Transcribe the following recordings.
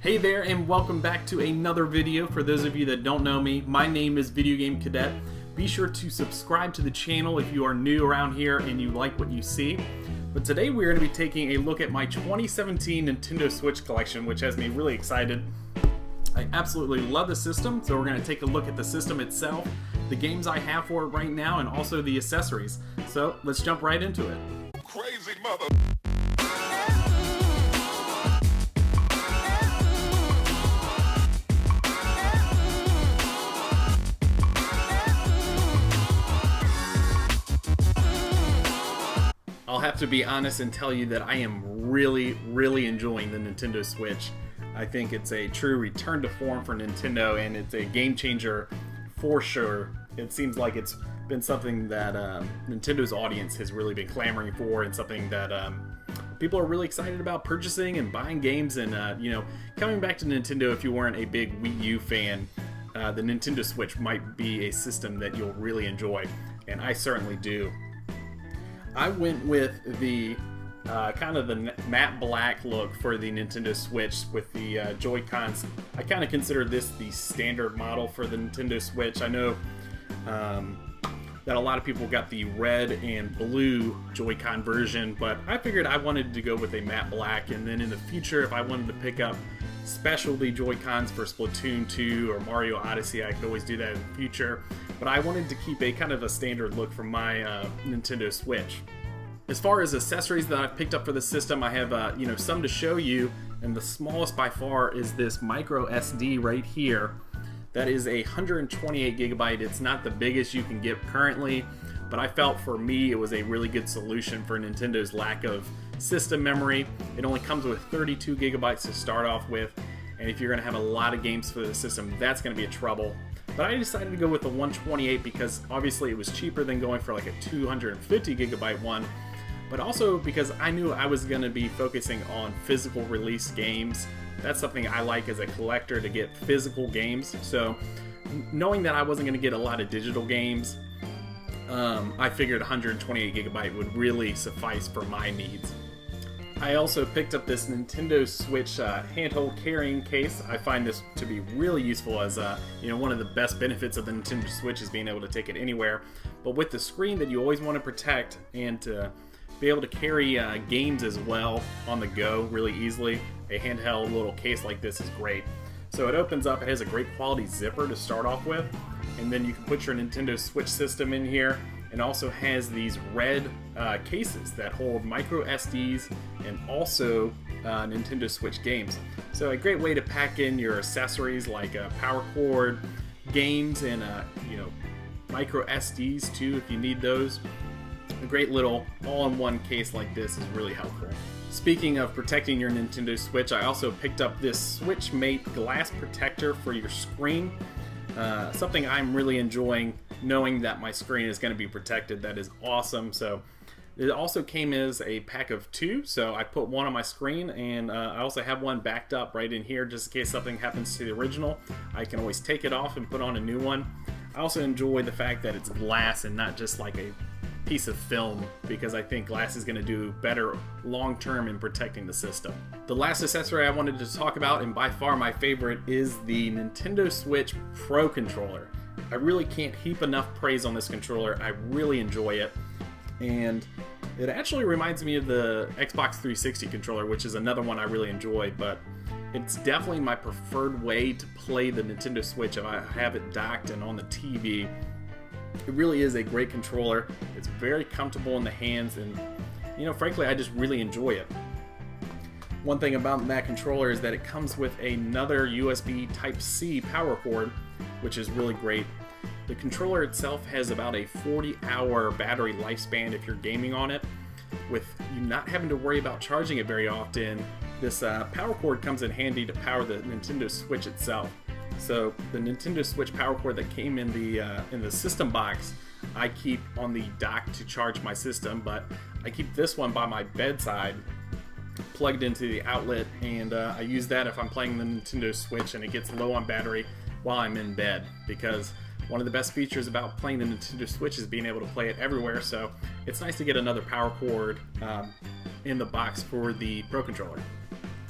Hey there, and welcome back to another video. For those of you that don't know me, my name is Game Cadet. Be sure to subscribe to the channel if you are new around here and you like what you see. But today we're going to be taking a look at my 2017 Nintendo Switch collection, which has me really excited. I absolutely love the system, so we're going to take a look at the system itself, the games I have for it right now, and also the accessories. So let's jump right into it. Crazy mother. I'll have to be honest and tell you that I am really enjoying the Nintendo Switch. I think it's a true return to form for Nintendo, and it's a game changer for sure. It seems like it's been something that Nintendo's audience has really been clamoring for, and something that people are really excited about purchasing and buying games. And coming back to Nintendo, if you weren't a big Wii U fan, the Nintendo Switch might be a system that you'll really enjoy, and I certainly do. I went with the kind of the matte black look for the Nintendo Switch with the Joy-Cons. I kind of consider this the standard model for the Nintendo Switch. I know that a lot of people got the red and blue Joy-Con version, but I figured I wanted to go with a matte black, and then in the future, if I wanted to pick up specialty Joy-Cons for Splatoon 2 or Mario Odyssey, I could always do that in the future. But I wanted to keep a kind of a standard look for my Nintendo Switch. As far as accessories that I've picked up for the system, I have some to show you, and the smallest by far is this micro SD right here. That is a 128 gigabyte. It's not the biggest you can get currently, but I felt for me it was a really good solution for Nintendo's lack of system memory. It only comes with 32 gigabytes to start off with, and if you're going to have a lot of games for the system, that's going to be a trouble. But I decided to go with the 128 because obviously it was cheaper than going for like a 250 gigabyte one, but also because I knew I was going to be focusing on physical release games. That's something I like as a collector, to get physical games. So knowing that I wasn't going to get a lot of digital games, I figured 128 gigabyte would really suffice for my needs. I also picked up this Nintendo Switch handheld carrying case. I find this to be really useful, as one of the best benefits of the Nintendo Switch is being able to take it anywhere. But with the screen that you always want to protect, and to be able to carry games as well on the go really easily, a handheld little case like this is great. So it opens up, it has a great quality zipper to start off with, and then you can put your Nintendo Switch system in here. It also has these red cases that hold micro SDs and also Nintendo Switch games. So a great way to pack in your accessories like a power cord, games, and micro SDs too if you need those. A great little all-in-one case like this is really helpful. Speaking of protecting your Nintendo Switch, I also picked up this SwitchMate glass protector for your screen. Something I'm really enjoying, knowing that my screen is going to be protected. That is awesome. So it also came as a pack of 2, so I put one on my screen, and I also have one backed up right in here just in case something happens to the original. I can always take it off and put on a new one. I also enjoy the fact that it's glass and not just like a piece of film, because I think glass is going to do better long-term in protecting the system. The last accessory I wanted to talk about, and by far my favorite, is the Nintendo Switch Pro controller. I really can't heap enough praise on this controller. I really enjoy it, and it actually reminds me of the Xbox 360 controller, which is another one I really enjoy, but it's definitely my preferred way to play the Nintendo Switch if I have it docked and on the TV. It really is a great controller. It's very comfortable in the hands, and frankly, I just really enjoy it. One thing about that controller is that it comes with another USB Type-C power cord, which is really great. The controller itself has about a 40-hour battery lifespan if you're gaming on it. With you not having to worry about charging it very often, this power cord comes in handy to power the Nintendo Switch itself. So the Nintendo Switch power cord that came in the system box, I keep on the dock to charge my system, but I keep this one by my bedside, plugged into the outlet, and I use that if I'm playing the Nintendo Switch and it gets low on battery while I'm in bed, because one of the best features about playing the Nintendo Switch is being able to play it everywhere. So it's nice to get another power cord in the box for the Pro controller.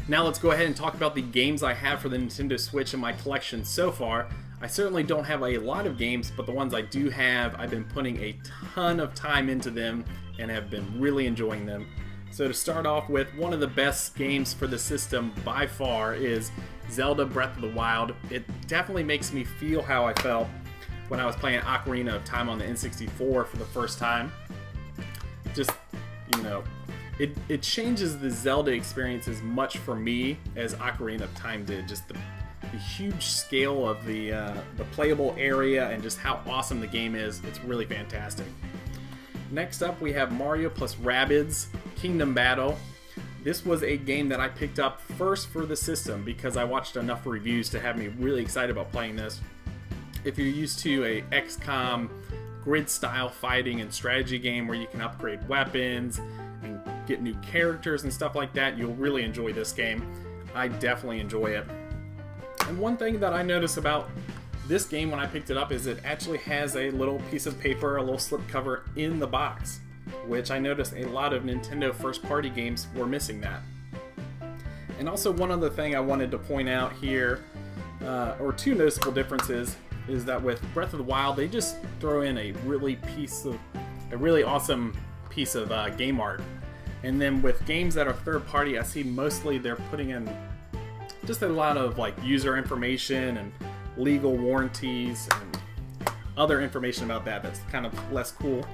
Now let's go ahead and talk about the games I have for the Nintendo Switch in my collection so far. I certainly don't have a lot of games, but the ones I do have, I've been putting a ton of time into them and have been really enjoying them. So to start off with, one of the best games for the system by far is Zelda Breath of the Wild. It definitely makes me feel how I felt when I was playing Ocarina of Time on the N64 for the first time. Just, you know, it changes the Zelda experience as much for me as Ocarina of Time did. Just the huge scale of the playable area and just how awesome the game is. It's really fantastic. Next up, we have mario+rabbids Kingdom Battle. This was a game that I picked up first for the system because I watched enough reviews to have me really excited about playing this. If you're used to a XCOM grid-style fighting and strategy game where you can upgrade weapons and get new characters and stuff like that, you'll really enjoy this game. I definitely enjoy it. And one thing that I noticed about this game when I picked it up is it actually has a little piece of paper, a little slipcover in the box, which I noticed a lot of Nintendo first-party games were missing that. And also one other thing I wanted to point out here, or two noticeable differences, is that with Breath of the Wild, they just throw in a really awesome piece of game art. And then with games that are third-party, I see mostly they're putting in just a lot of like user information and legal warranties and other information about that's kind of less cool.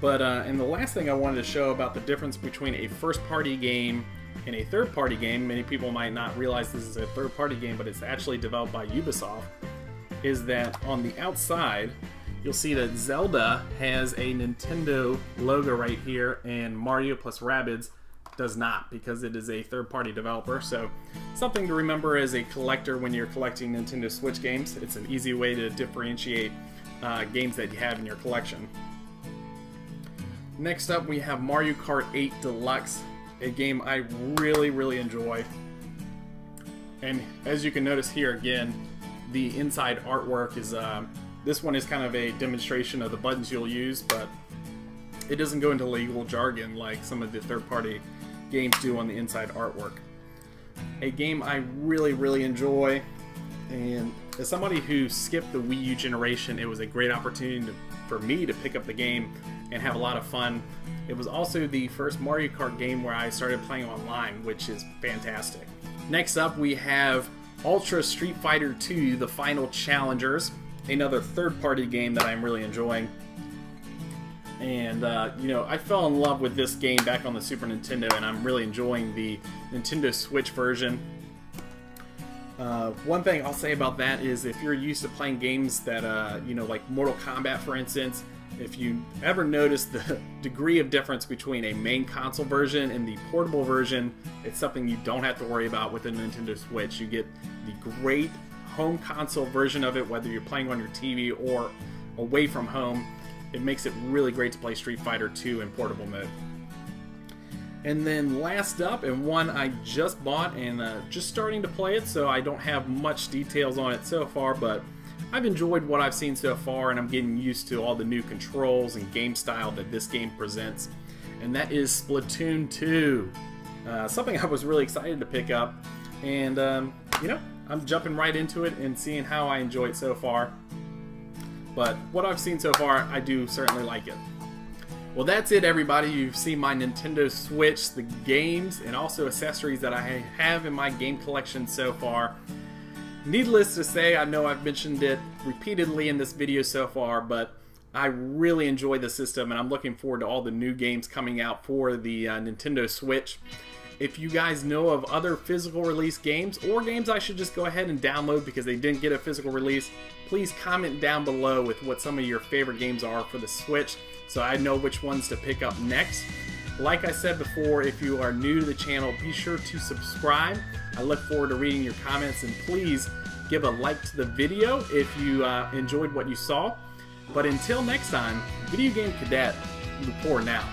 But and the last thing I wanted to show about the difference between a first-party game and a third-party game, many people might not realize this is a third-party game, but it's actually developed by Ubisoft, is that on the outside, you'll see that Zelda has a Nintendo logo right here, and mario+rabbids does not, because it is a third-party developer. So something to remember as a collector when you're collecting Nintendo Switch games. It's an easy way to differentiate games that you have in your collection. Next up, we have Mario Kart 8 Deluxe, a game I really enjoy. And as you can notice here again, the inside artwork is this one is kind of a demonstration of the buttons you'll use, but it doesn't go into legal jargon like some of the third-party games do on the inside artwork. A game I really enjoy, and as somebody who skipped the Wii U generation, it was a great opportunity for me to pick up the game and have a lot of fun. It was also the first Mario Kart game where I started playing online, which is fantastic. Next up, we have Ultra Street Fighter 2: The Final Challengers, another third-party game that I'm really enjoying. And, you know, I fell in love with this game back on the Super Nintendo, and I'm really enjoying the Nintendo Switch version. One thing I'll say about that is if you're used to playing games that, you know, like Mortal Kombat, for instance, if you ever notice the degree of difference between a main console version and the portable version, it's something you don't have to worry about with the Nintendo Switch. You get the great home console version of it, whether you're playing on your TV or away from home. It makes it really great to play Street Fighter 2 in portable mode. And then last up, and one I just bought and just starting to play it, so I don't have much details on it so far, but I've enjoyed what I've seen so far, and I'm getting used to all the new controls and game style that this game presents. And that is Splatoon 2. Something I was really excited to pick up, and you know, I'm jumping right into it and seeing how I enjoy it so far. But what I've seen so far, I do certainly like it. Well, that's it, everybody. You've seen my Nintendo Switch, the games, and also accessories that I have in my game collection so far. Needless to say, I know I've mentioned it repeatedly in this video so far, but I really enjoy the system, and I'm looking forward to all the new games coming out for the Nintendo Switch. If you guys know of other physical release games, or games I should just go ahead and download because they didn't get a physical release, please comment down below with what some of your favorite games are for the Switch, so I know which ones to pick up next. Like I said before, if you are new to the channel, be sure to subscribe. I look forward to reading your comments, and please give a like to the video if you enjoyed what you saw. But until next time, Video Game Cadet, reporting out.